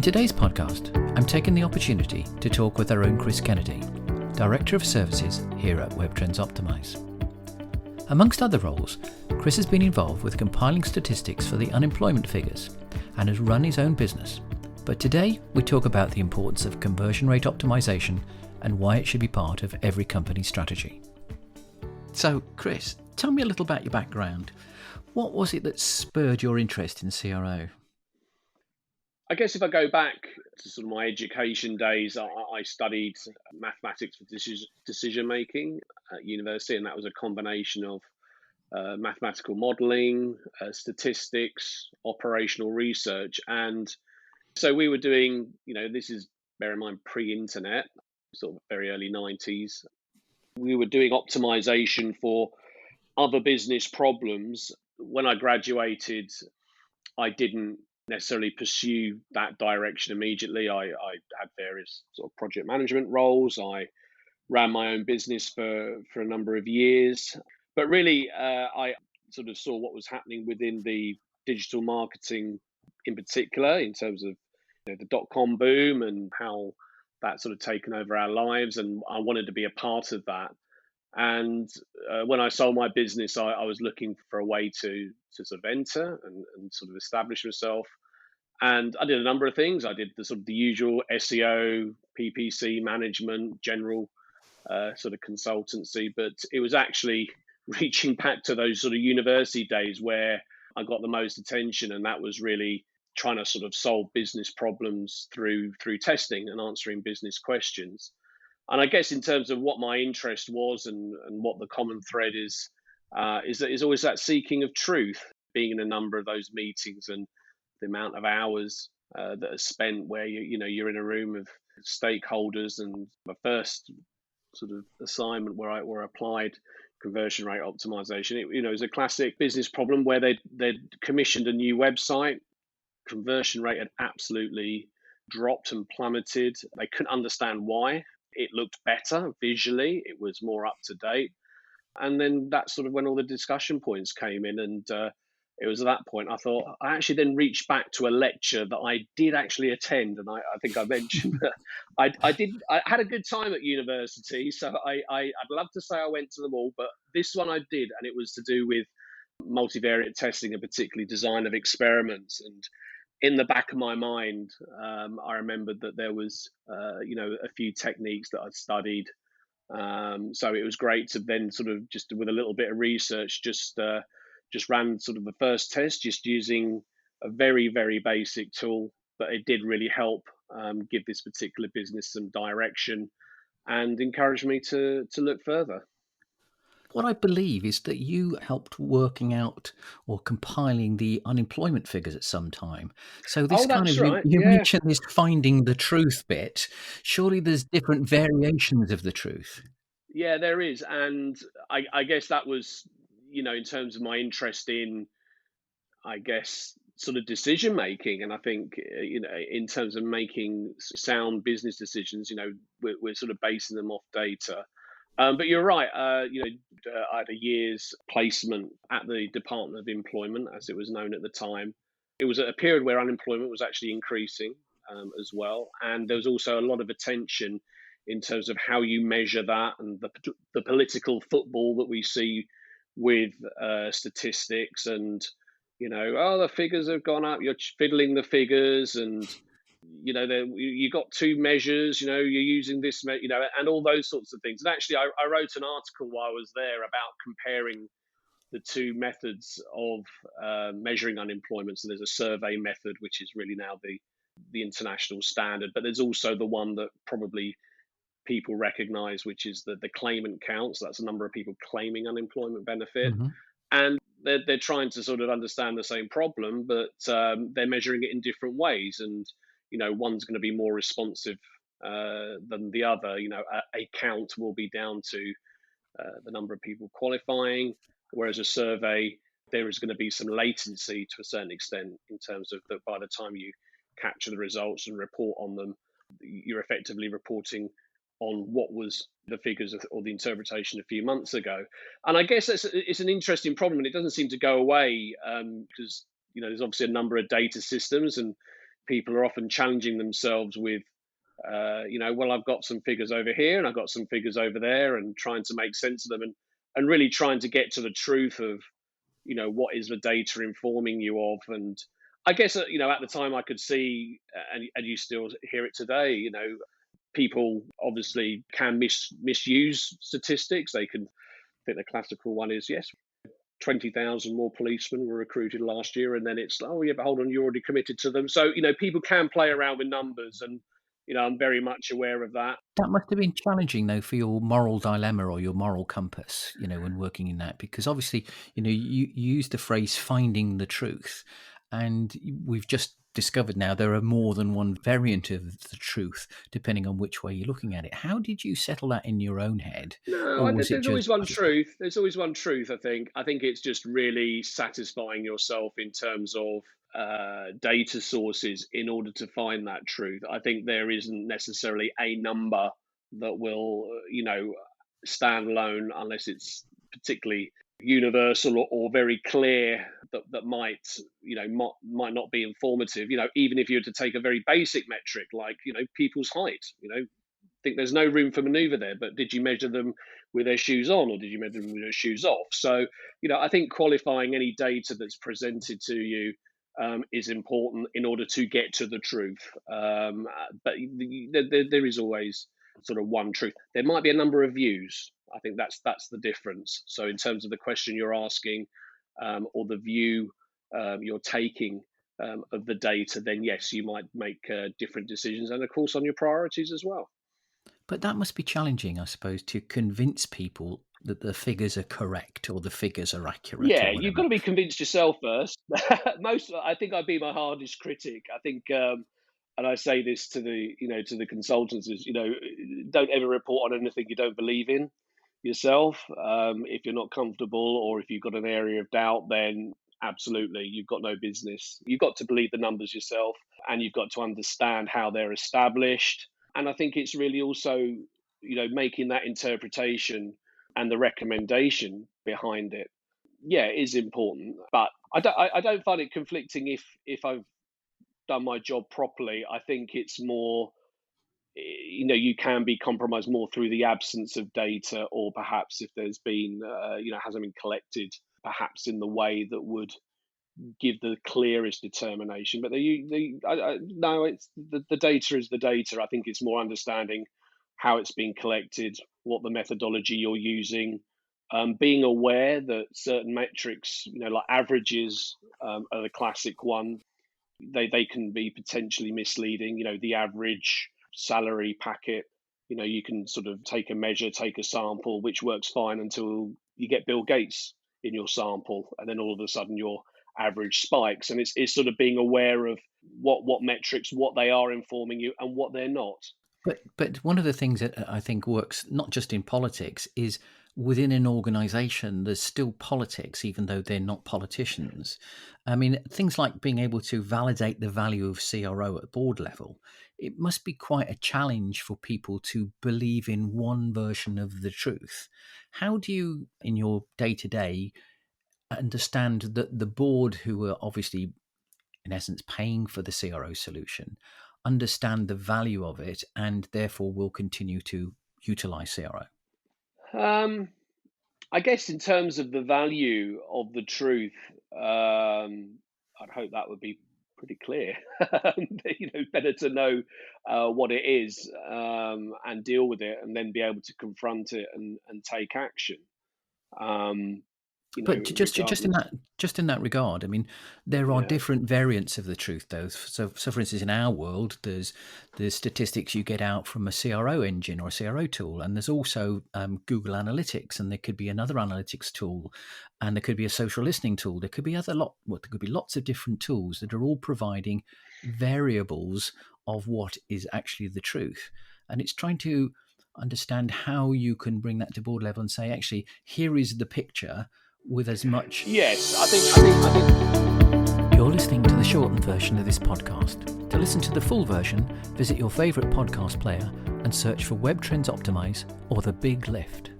today's podcast, I'm taking the opportunity to talk with our own Chris Kennedy, Director of Services here at Webtrends Optimize. Amongst other roles, Chris has been involved with compiling statistics for the unemployment figures and has run his own business. But today we talk about the importance of conversion rate optimization and why it should be part of every company's strategy. So, Chris, tell me a little about your background. What was it that spurred your interest in CRO? I guess if I go back to sort of my education days, I studied mathematics for decision making at university, and that was a combination of mathematical modelling, statistics, operational research, and so we were doing, this is, bear in mind, pre-internet, sort of very early 90s. We were doing optimization for other business problems. When I graduated, I didn't necessarily pursue that direction immediately. I had various sort of project management roles. I ran my own business for a number of years. But really, I sort of saw what was happening within the digital marketing in particular, in terms of the dot-com boom and how that sort of taken over our lives. And I wanted to be a part of that. And when I sold my business, I was looking for a way to sort of enter and sort of establish myself. And I did a number of things. I did the sort of the usual SEO, PPC management, general sort of consultancy. But it was actually reaching back to those sort of university days where I got the most attention, and that was really trying to sort of solve business problems through testing and answering business questions. And I guess in terms of what my interest was and what the common thread is always that seeking of truth, being in a number of those meetings and the amount of hours that are spent where you're in a room of stakeholders. And my first sort of assignment where I applied conversion rate optimization, it was a classic business problem where they'd commissioned a new website. Conversion rate had absolutely dropped and plummeted. They couldn't understand why. It looked better visually. It was more up to date. And then that's sort of when all the discussion points came in. And it was at that point I thought, I actually then reached back to a lecture that I did actually attend. And I think I mentioned that I had a good time at university. So I'd love to say I went to them all, but this one I did. And it was to do with multivariate testing and particularly design of experiments. And in the back of my mind, I remembered that there was, a few techniques that I'd studied. So it was great to then sort of just with a little bit of research, just ran sort of the first test, just using a very, very basic tool, but it did really help give this particular business some direction and encourage me to look further. What I believe is that you helped working out or compiling the unemployment figures at some time. So this kind of, right. you Yeah. mentioned this finding the truth bit. Surely there's different variations of the truth. Yeah, there is. And I guess that was, in terms of my interest in, I guess, sort of decision making. And I think, in terms of making sound business decisions, we're sort of basing them off data. But you're right. I had a year's placement at the Department of Employment, as it was known at the time. It was at a period where unemployment was actually increasing as well, and there was also a lot of attention in terms of how you measure that and the political football that we see with statistics and the figures have gone up. You're fiddling the figures and you got two measures, you're using this, and all those sorts of things. And actually, I wrote an article while I was there about comparing the two methods of measuring unemployment. So there's a survey method, which is really now the international standard, but there's also the one that probably people recognize, which is the claimant count. So that's the number of people claiming unemployment benefit. Mm-hmm. And they're trying to sort of understand the same problem, but they're measuring it in different ways. And one's going to be more responsive than the other. A count will be down to the number of people qualifying, whereas a survey, there is going to be some latency to a certain extent in terms of that by the time you capture the results and report on them, you're effectively reporting on what was the figures or the interpretation a few months ago. And I guess it's an interesting problem, and it doesn't seem to go away because there's obviously a number of data systems, and people are often challenging themselves with, well, I've got some figures over here and I've got some figures over there, and trying to make sense of them, and really trying to get to the truth of, what is the data informing you of. And I guess, at the time I could see, and you still hear it today, people obviously can misuse statistics. They can think the classical one is, yes, 20,000 more policemen were recruited last year, and then it's, oh yeah, but hold on, you're already committed to them. So people can play around with numbers, and I'm very much aware of that. That must have been challenging, though, for your moral dilemma or your moral compass, when working in that, because obviously, you use the phrase "finding the truth," and we've just discovered now there are more than one variant of the truth, depending on which way you're looking at it. How did you settle that in your own head, No, or was it there's just? always one truth. There's always one truth. I think it's just really satisfying yourself in terms of data sources in order to find that truth. I think there isn't necessarily a number that will, stand alone, unless it's particularly universal or very clear, that might, might not be informative. Even if you were to take a very basic metric like, people's height, think there's no room for maneuver there, but did you measure them with their shoes on, or did you measure them with their shoes off? So, I think qualifying any data that's presented to you is important in order to get to the truth. But there is always sort of one truth. There might be a number of views. I think that's the difference. So in terms of the question you're asking, or the view you're taking of the data, then yes, you might make different decisions, and of course on your priorities as well. But that must be challenging, I suppose, to convince people that the figures are correct or the figures are accurate Yeah, or you've whatever. got to be convinced yourself first. I think I'd be my hardest critic. I think, and I say this to the consultants, is, don't ever report on anything you don't believe in yourself. If you're not comfortable, or if you've got an area of doubt, then absolutely, you've got no business. You've got to believe the numbers yourself, and you've got to understand how they're established. And I think it's really also, making that interpretation and the recommendation behind it, yeah, is important. But I don't find it conflicting if I've done my job properly. I think it's more, you can be compromised more through the absence of data, or perhaps if there's been, hasn't been collected, perhaps in the way that would give the clearest determination. But no, it's the data is the data. I think it's more understanding how it's been collected, what the methodology you're using, being aware that certain metrics, like averages, are the classic one. They can be potentially misleading. The average salary packet. You can sort of take a measure, take a sample, which works fine until you get Bill Gates in your sample, and then all of a sudden your average spikes. And it's sort of being aware of what metrics, what they are informing you and what they're not. But one of the things that I think works not just in politics is within an organization, there's still politics, even though they're not politicians. I mean, things like being able to validate the value of CRO at board level, it must be quite a challenge for people to believe in one version of the truth. How do you, in your day-to-day, understand that the board, who are obviously in essence paying for the CRO solution, understand the value of it and therefore will continue to utilize CRO? I guess in terms of the value of the truth, I'd hope that would be pretty clear. Better to know what it is, and deal with it, and then be able to confront it and take action. Um, But Regardless. just in that regard, I mean, there are Yeah. different variants of the truth, though. So for instance, in our world, there's statistics you get out from a CRO engine or a CRO tool, and there's also Google Analytics, and there could be another analytics tool, and there could be a social listening tool. There could be there could be lots of different tools that are all providing variables of what is actually the truth, and it's trying to understand how you can bring that to board level and say, actually, here is the picture with as much. Yes, I think. You're listening to the shortened version of this podcast. To listen to the full version, visit your favourite podcast player and search for Webtrends Optimize or The Big Lift.